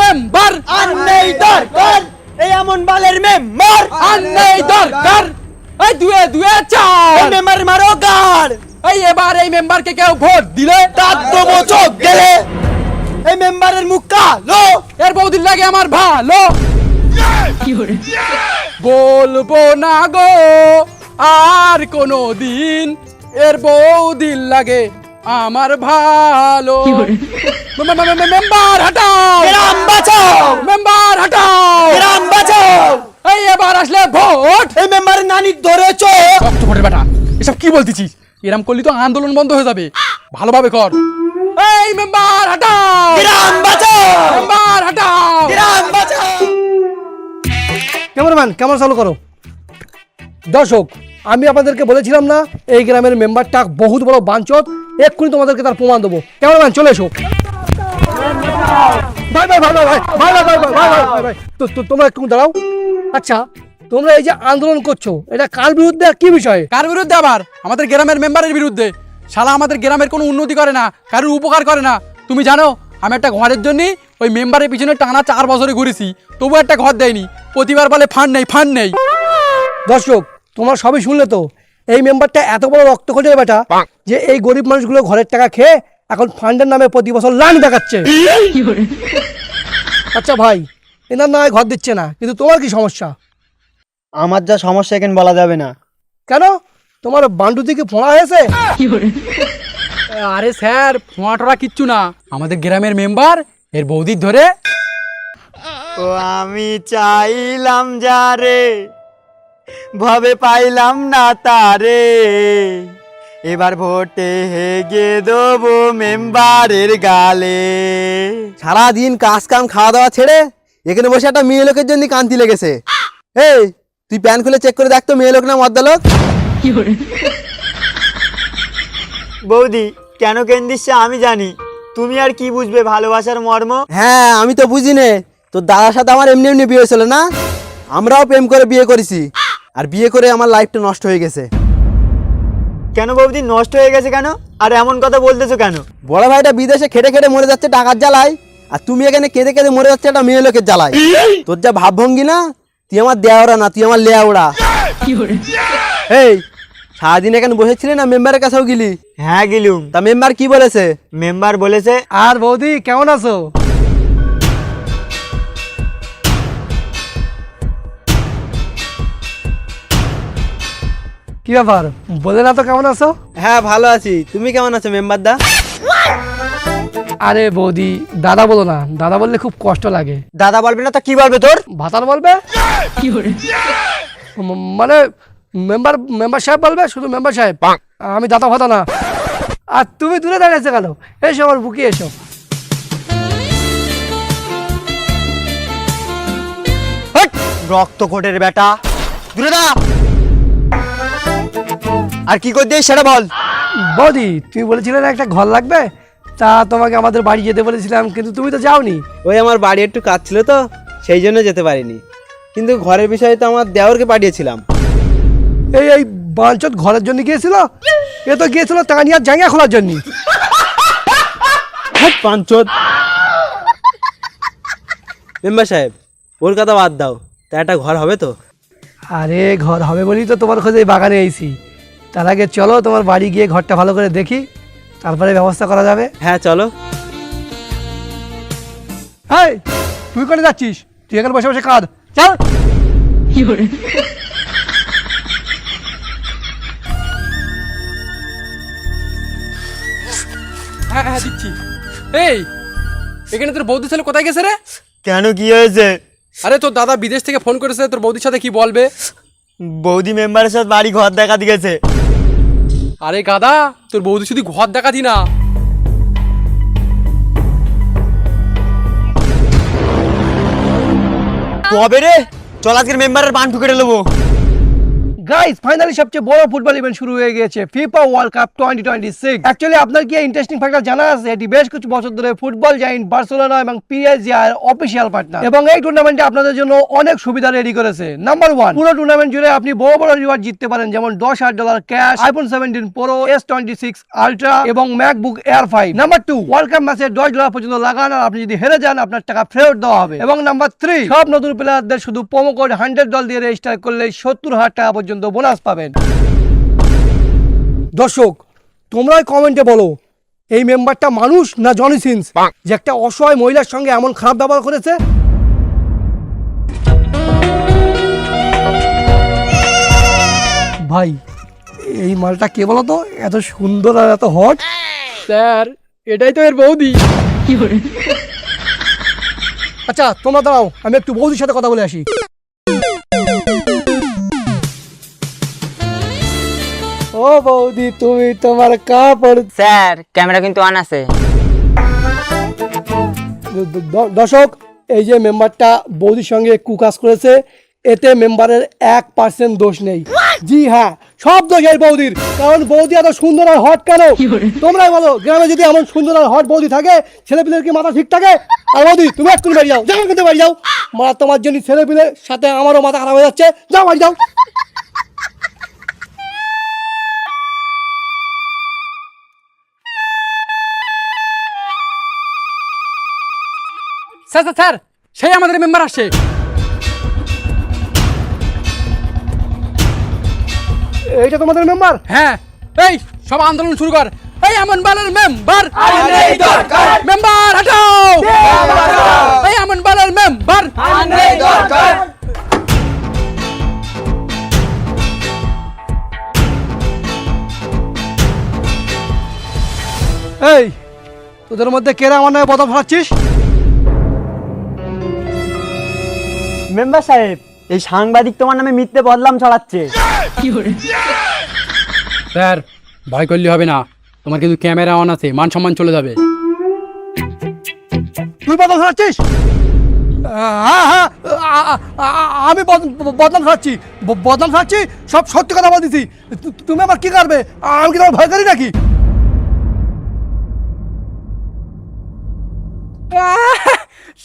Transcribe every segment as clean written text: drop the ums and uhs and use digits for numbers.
Member আর নেই দরকার এই এমন বালের মেম্বার। আর নেই দরকার। এই দুয়ে দুয়ে চার। এই মেম্বার মারো গার। এই এবার এই মেম্বারকে কেউ ভোট দিলে তার দমো চোখ গেলে। এই মেম্বারের মুখ কালো। এর বৌদির লাগে আমার ভালো। বলবো না গো আর কোনো দিন এর বৌদির লাগে আমার ভালো। মেম্বার হটাও, গ্রাম বাঁচাও, মেম্বার হটাও। গ্রাম বাঁচাও। এই এবার আসলে ভোট। এই মেম্বারের নানির ধরেছো। ভোটের বেটা এসব কি বলতেছিস? এরম করলি তো আন্দোলন বন্ধ হয়ে যাবে। ভালোভাবে কর। এই মেম্বার হটাও, গ্রাম বাঁচাও, মেম্বার হটাও। গ্রাম বাঁচাও। ক্যামেরাম্যান ক্যামেরা চালু করো। দর্শক, আমি আপনাদেরকে বলেছিলাম না এই গ্রামের মেম্বারটা বহুত বড় বাঞ্চত। এক্ষুনি তোমাদেরকে তার প্রমাণ দেবো। ক্যামেরাম্যান চলে এসো। ভাই ভাই ভাই ভাই ভাই ভাই ভাই ভাই ভাই ভাই ভাই ভাই তোমরা একটু দাঁড়াও। আচ্ছা, তোমরা এই যে আন্দোলন করছো এটা কার বিরুদ্ধে আর কি বিষয়ে? কার বিরুদ্ধে? আবার আমাদের গ্রামের মেম্বারের বিরুদ্ধে। শালা আমাদের গ্রামের কোনো উন্নতি করে না, কারোর উপকার করে না। তুমি জানো আমি একটা ঘরের জন্য ওই মেম্বারের পিছনে টানা 4 বছরে ঘুরেছি, তবু একটা ঘর দেয়নি। প্রতিবার বলে ফান্ড নেই, ফান্ড নেই। দর্শক, তোমরা সবই শুনলে তো, এই মেম্বারটা এত বড় রক্ত খোঁজের বেটা যে এই গরিব মানুষগুলো ঘরের টাকা খেয়ে এখন ফান্ডের নামে প্রতি বছর লাইন দেখাচ্ছে। আচ্ছা ভাই, এনার না হয় ঘর দিচ্ছে না, কিন্তু তোমার কি সমস্যা? আমার যা সমস্যা এখানে বলা যাবে না। কেন? তোমার বান্ডু থেকে ফোঁড়া হয়েছে? আরে স্যার, ফোঁয়াটোরা কিচ্ছু না। আমাদের গ্রামের মেম্বার এর বৌদির ধরে। ও আমি চাইলাম যারে ভাবে পাইলাম না তারে, এবার ভোটে হেগে দেবো মেম্বারের গালে। সারাদিন কাজ কাম খাওয়া দাওয়া ছেড়ে এখানে বসে একটা মেয়ে লোকের জন্য কান্তি লেগেছে। এই তুই প্যান খুলে চেক করে দেখ তো মেয়ে লোক না মদ্দা লোক। বৌদি কেন কেন্দিস আমি জানি, তুমি আর কি বুঝবে ভালোবাসার মর্ম। হ্যাঁ আমি তো বুঝি নে, তোর দাদার সাথে আমার এমনি এমনি বিয়ে হয়েছিল না? আমরাও প্রেম করে বিয়ে করেছি, আর বিয়ে করে আমার লাইফটা নষ্ট হয়ে গেছে। কেন বৌদি নষ্ট হয়ে গেছে কেন? আর এমন কথা বলতেছো কেন? বড় ভাইটা বিদেশে খেটে খেটে মরে যাচ্ছে টাকার জ্বালায়, আর তুমি এখানে কেঁদে কেঁদে মরে যাচ্ছে একটা মেয়ে লোকের জ্বালায়। তোর যা ভাবভঙ্গি না, তুই আমার দেওরা না, তুই আমার লেওড়া। এই সারাদিন এখানে বসেছিলি না মেম্বারের কাছেও গেলি? হ্যাঁ গেলুম। তা মেম্বার কি বলেছে? মেম্বার বলেছে আর বৌদি কেমন আছো? কি ব্যাপার, বলে না তো কেমন আছো? হ্যাঁ ভালো আছি, তুমি কেমন আছো মেম্বার দা? আরে বৌদি দাদা বলো না, দাদা বললে খুব কষ্ট লাগে। দাদা বলবে না তো কি বলবে তোর? ভাতার বলবে। মানে মেম্বার সাহেব বলবে, শুধু মেম্বার সাহেব। আমি দাদা ভাতা না। আর তুমি দূরে দাঁড়িয়েছো কেন? এসো আমার বুকে এসো। রক্ত কোটের বেটা, দূরে দা। আর কি করতে সেটা বল। বৌদি তুমি বলেছিলে না একটা ঘর লাগবে, তা তোমাকে আমাদের বাড়ি যেতে বলেছিলাম, কিন্তু তুমি তো যাওনি। ওই আমার বাড়ি একটু কাজ ছিল তো, সেই জন্য যেতে পারিনি। কিন্তু ঘরের বিষয়ে তো আমার দেওরকে পাঠিয়েছিলাম। এই এই বাঞ্চত ঘরের জন্য গিয়েছিল? এ তো গিয়েছিল তানিয়ার জায়গা খোলার জন্য। পাঞ্চত মেম্বার সাহেব, ওর কথা বাদ দাও, তা একটা ঘর হবে তো? আরে ঘর হবে বলেই তো তোমার খোঁজে এই বাগানে এসেছি। তার আগে চলো তোমার বাড়ি গিয়ে ঘরটা ভালো করে দেখি, তারপরে ব্যবস্থা করা যাবে। হ্যাঁ চলো। এই তুই করে যাচ্ছিস? তুই এখানে বসে বসে কাঁদ, চল। হ্যাঁ হ্যাঁ দিচ্ছি। এই এখানে তোর বৌদি ছেলে কোথায় গেছে রে? কেন কি হয়েছে? আরে তোর দাদা বিদেশ থেকে ফোন করেছে, তোর বৌদির সাথে কি বলবে? বৌদি মেম্বারের সাথে বাড়ি ঘর দেখা দিয়েছে। আরে গাদা, তোর বৌদি শুধু ঘর দেখাতি না, কবে রে? চল আজকের মেম্বারের বান ঠুকে নেবো। গাইস ফাইনালি সবচেয়ে বড় ফুটবল ইভেন্ট শুরু হয়ে গিয়েছে ফিফা ওয়ার্ল্ড কাপ 2026। অ্যাকচুয়ালি আপনার কি ইন্টারেস্টিং ফ্যাক্টর জানা আছে? এটি বেশ কিছু বছর ধরে ফুটবল জায়ান্ট বার্সেলোনা এবং পিএসজি এর অফিশিয়াল পার্টনার, এবং এই টুর্নামেন্টে আপনাদের জন্য অনেক সুবিধা রেডি করেছে। নাম্বার 1, পুরো টুর্নামেন্ট জুড়ে আপনি বড় বড় রিওয়ার্ড জিততে পারেন, যেমন $10,000 cash, iPhone 17 Pro, S26 Ultra এবং MacBook Air 5। Number 2, world cup ম্যাচে $10 পর্যন্ত লাগান আর আপনি যদি হেরে যান আপনার টাকা ফেরত দেওয়া হবে। এবং নাম্বার 3, সব নতুন প্লেয়ারদের শুধু প্রোমো কোড $100 দিয়ে রেজিস্টার করলে $70,000 পর্যন্ত বোনাস পাবেন। দর্শক, তোমরাই কমেন্টে বলো এই মেম্বারটা মানুষ না জনি সিন্স, যে একটা অসহায় মহিলার সঙ্গে এমন খারাপ ব্যবহার করেছে। ভাই এই মালটা কে বলো তো, এত সুন্দর আর এত হট। স্যার এটাই তো এর বৌদি। আচ্ছা তোমরা দাঁড়াও, আমি একটু বৌদির সাথে কথা বলে আসি। ও বৌদি, তুমি তোমার কাপড়। স্যার ক্যামেরা কিন্তু অন আছে। দর্শক, এই যে মেম্বারটা বৌদির সঙ্গে কুকাজ করেছে, এতে মেম্বারের 1% দোষ নেই। জি হ্যাঁ, সব দোষ এই বৌদির, কারণ বৌদি এত সুন্দর আর হট কেন? তোমরাই বলো, গ্রামে যদি এমন সুন্দর আর হট বৌদি থাকে, ছেলেপিলের কি মাথা ঠিক থাকে? আর বৌদি তুমি একটু বাড়ি যাও, যাও কিন্তু বাড়ি যাও। মা তোমার জন্য ছেলেপিলের সাথে আমারও মাথা খারাপ হয়ে যাচ্ছে, যাও বাড়ি যাও। স্যার স্যার স্যার, সেই আমাদের মেম্বার আসছে। এইটা তোমাদের মেম্বার? হ্যাঁ, এই সব আন্দোলন শুরু কর। এই আমন বালের মেম্বার, মেম্বার হটাও। এই আমন বালের মেম্বার। এই তোদের মধ্যে কেরা আমার নামে বদল ফেলাচ্ছিস? মেম্বার সাহেব, এই সাংবাদিক তোমার নামে মিথ্যে বদনাম ছড়াচ্ছে। স্যার ভয় করলে হবে না, তোমার কিন্তু ক্যামেরা অন আছে, মান সম্মান চলে যাবে। তুই বদল ফেলাচ্ছিস? হ্যাঁ হ্যাঁ, আমি বদনাম ফেলাচ্ছি, বদনাম ফেলাচ্ছি, সব সত্যি কথা বলতেছি। তুমি আবার কি করবে? আমি কি তোমার ভয় করি নাকি?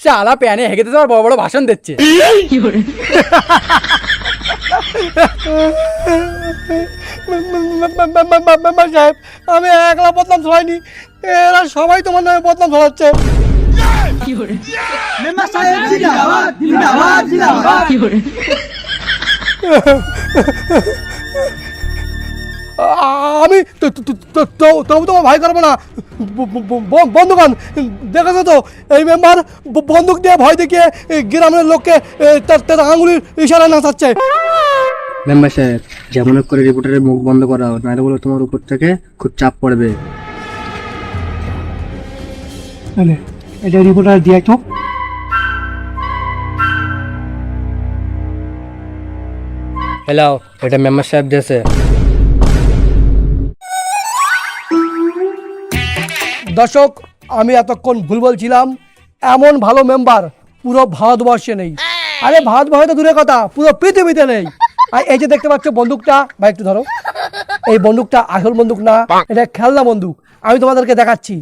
শালা প্যানে হেগেতে যাওয়ার বড় বড় ভাষণ দিচ্ছে। মেম্বার সাহেব, আমি একলা বদনাম ছড়াইনি, এরা সবাই তোমার নামে বদনাম ছড়াচ্ছে। আমি তবু তোমার ভয় করবো না। বন্ধুগণ, দেখেছো তো এই মেম্বার বন্দুক দিয়ে ভয় দেখিয়ে গ্রামের লোককে তার আঙুলির ইশারা নাচাচ্ছে। মেম্বার সাহেব, যেমন করে রিপোর্টারের মুখ বন্ধ করাও, নাহলে বলে তোমার উপর থেকে খুব চাপ পড়বে। এটা রিপোর্টার দিয়ে তো। হ্যালো, এটা মেম্বার সাহেব দিয়েছে। দর্শক, আমি এতক্ষণ ভুল বলছিলাম, এমন ভালো মেম্বার পুরো ভারতবর্ষে নেই। আরে ভারতবর্ষে তো দূরের কথা, পুরো পৃথিবীতে নেই। আর এই যে দেখতে পাচ্ছ বন্দুকটা, ভাই একটু ধরো, এই বন্দুকটা আসল বন্দুক না, এটা খেলনা বন্দুক। আমি তোমাদেরকে দেখাচ্ছি।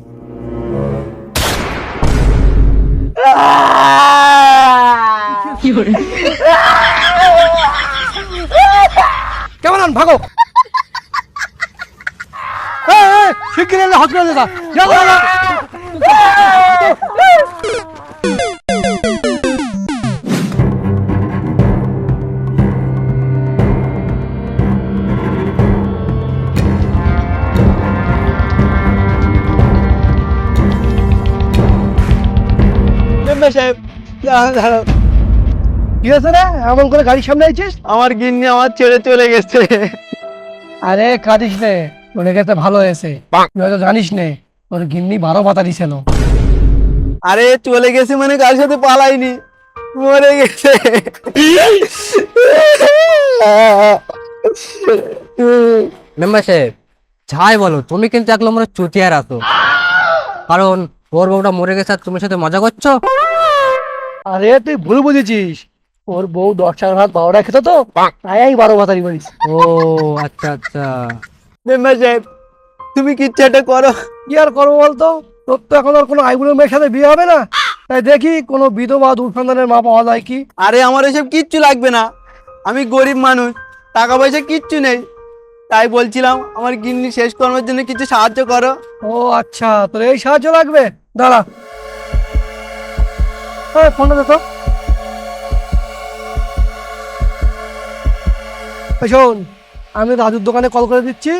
কেমন ভাগো, শিগগির এলে হসপিটালে যা। মেম্বার সাহেব, কি আছে রে, এমন করে গাড়ির সামনে আইছিস? আমার গিন্নি আমার ছেড়ে চলে গেছে। আরে কাঁদিস নে, তোর কাছে ভালো হয়েছে। তুই হয়তো জানিস নে, তোর গিন্নি 12 পাতারি ছিল। আরে চলে গেছে মানে কার সাথে পালাইনি, মরে গেছে। মেম্বার সাহেব, যাই বলো, তুমি কিন্তু এক নম্বরে চুতিয়ার আছো, কারণ ওর বউটা মরে গেছে আর তুমি সাথে মজা করছো। আরে তুই ভুল বুঝেছিস, ওর বউ 10 টাকার ভাত 12টা খেত তো, তাই আমি 12 ভাতারি করিস। ও আচ্ছা আচ্ছা। মেম্বার সাহেব তুমি কিচ্ছু একটা করো। কি আর করবো বলতো, তোর তো এখন আর কোনো আইবুড়ো মেয়ের সাথে বিয়ে হবে না, তাই দেখি কোনো বিধবা দূর সন্তানের মা পাওয়া যায় কি। আরে আমার এসব কিচ্ছু লাগবে না, আমি গরিব মানুষ, টাকা পয়সা কিচ্ছু নেই, তাই বলছিলাম আমার গিন্নি শেষ কর্মের জন্য কিছু সাহায্য করো। ও আচ্ছা, তোর এই সাহায্য লাগবে, দাঁড়া। ফোনটা দে তো। এই শোন, আমি রাজুর দোকানে কল করে দিচ্ছি,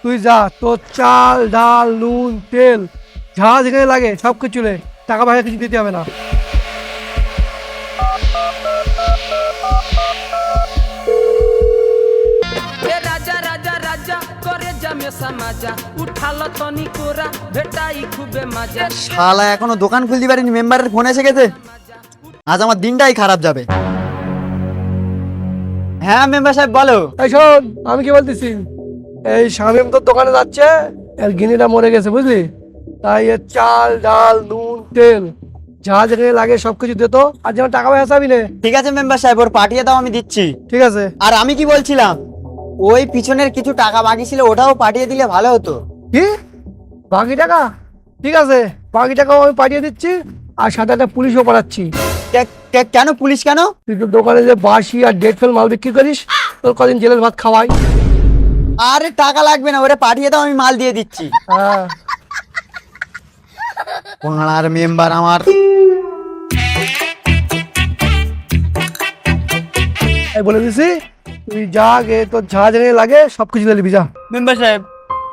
তুই যা, তোর চাল ডাল নুন তেল যা যেখানে লাগে সব কিছু নে, টাকা পয়সা কিছু দিতে হবে না। ए राजा राजा राजा करे जमे समाजा उठालो तनी कोरा भेटाई खूबे मजा শালা এখনো দোকান খুলতে পারিনি, মেম্বারের ফোন এসে গেছে, আজ আমার দিনটাই খারাপ যাবে। হ্যাঁ মেম্বার সাহেব বলো। এই শোন, আমি কি বলতেছি, এই শামিম তোর দোকানে যাচ্ছে, এর গিনিটা মরে গেছে বুঝলি, তাই এর চাল ডাল নুন তেল যা যেখানে লাগে সবকিছু দে তো, আর যেন টাকা পয়সা চাবি নে। ঠিক আছে মেম্বার সাহেব, ওর পাঠিয়ে দাও, আমি দিচ্ছি। ঠিক আছে। আর আমি কি বলছিলাম, ওই পিছনের কিছু টাকা বাকি ছিল, ওটাও পাঠিয়ে দিলে ভালো হতো। কি বাকি টাকা? ঠিক আছে, বাকি টাকাও আমি পাঠিয়ে দিচ্ছি, আর সাথে একটা পুলিশও পাঠাচ্ছি। কেন পুলিশ কেন? তুই তোর দোকানে যে বাসি আর ডেট ফেল মাল বিক্রি করিস, তোর কদিন জেলের ভাত খাওয়াই। আরে টাকা লাগবে না, ওরে পাঠিয়ে দাও, আমি মাল দিয়ে দিচ্ছি। হ্যাঁ, আর মেম্বার আমার। এই বলে দিছি, তুই যা গে, তোর যা যেখানে লাগে সবকিছু দিয়ে দিবি, যা। মেম্বার সাহেব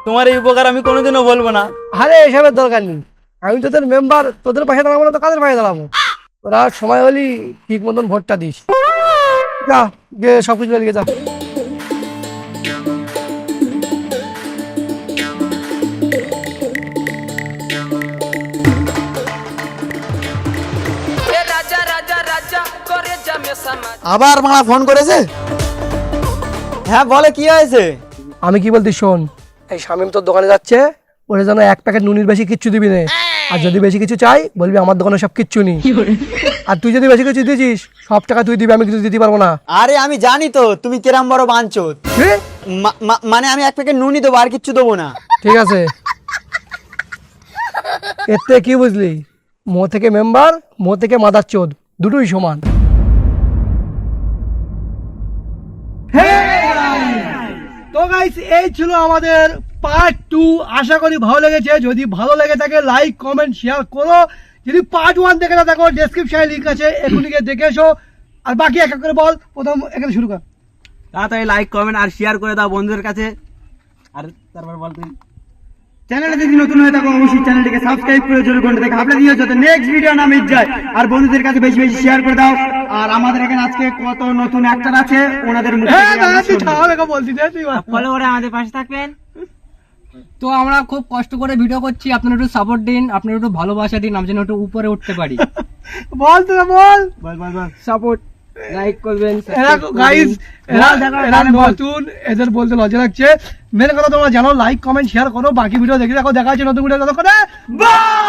তোমার এই উপকার আমি কোনোদিনও বলবো না। আরে এসবের দরকার নেই, আমি তোদের মেম্বার, তোদের পাশে দাঁড়াবো না তো কাদের পাশে দাঁড়াবো? তোরা সময় হলি ঠিক মতন ভোটটা দিস, যা গে সবকিছু দিয়ে যা। ए राजा राजा राजा करे जमे समाजा আবার মারা ফোন করেছে? হ্যাঁ বলে কি হয়েছে? আমি কি বলতি শোন, এই শামিম তোর দোকানে যাচ্ছে, ওরে যেন 1 প্যাকেট নুনির বেশি কিচ্ছু দিবি না, আর যদি বেশি কিছু চাই বলবি আমার দোকানে সব কিচ্ছু নেই, আর তুই যদি বেশি কিছু দিছিস সব টাকা তুই দিবি, আমি কিছু দিতে পারবো না। আরে আমি জানি তো তুমি কেরাম বড় বাঞ্চোত, কি? মানে আমি 1 প্যাকেট নুনই দেবো, আর কিচ্ছু দেবো না। ঠিক আছে, এতে কি বুঝলি, মো থেকে মেম্বার, মো থেকে মাদার চোদ, দুটোই সমান। তো গাইস, এই ছিল আমাদের পার্ট 2। আশা করি ভালো লেগেছে, যদি ভালো লেগে থাকে লাইক কমেন্ট শেয়ার করো, যদি পার্ট 1 দেখে না থাকো ডেসক্রিপশনে লিংক আছে, এখনই গিয়ে দেখে এসো। আর বাকি এক এক করে বল, প্রথম এখানে শুরু কর। তাড়াতাড়ি লাইক কমেন্ট আর শেয়ার করে দাও বন্ধুদের কাছে। আর তারপর বল তুই। চ্যানেলে যদি নতুন হয়ে থাকো অবশ্যই চ্যানেলটিকে সাবস্ক্রাইব করে জোরে ঘন্টা থেকে আপলোড দিয়ে যাতে নেক্সট ভিডিও না মিস যায়, আর বন্ধুদের কাছে বেশি বেশি শেয়ার করে দাও। আর আমাদের এখানে আজকে কত নতুন অ্যাক্টর আছে, ওনাদের মুখ থেকে আমরা শুনবো। ফলো করে আমাদের পাশে থাকবেন। তো আমরা খুব কষ্ট করে ভিডিও করছি, আপনারা একটু সাপোর্ট দিন, আপনারা একটু ভালোবাসা দিন, আমি যেন একটু উপরে উঠতে পারি। বল তো বল। সাপোর্ট, লাইক করবেন। গাইস, এরা নতুন, এদের বলতে লজ্জা লাগছে। মেন কথা তোমরা জানো, লাইক কমেন্ট শেয়ার করো, বাকি ভিডিও দেখে দেখো। দেখা হচ্ছে নতুন ভিডিও, ততক্ষণে বাই।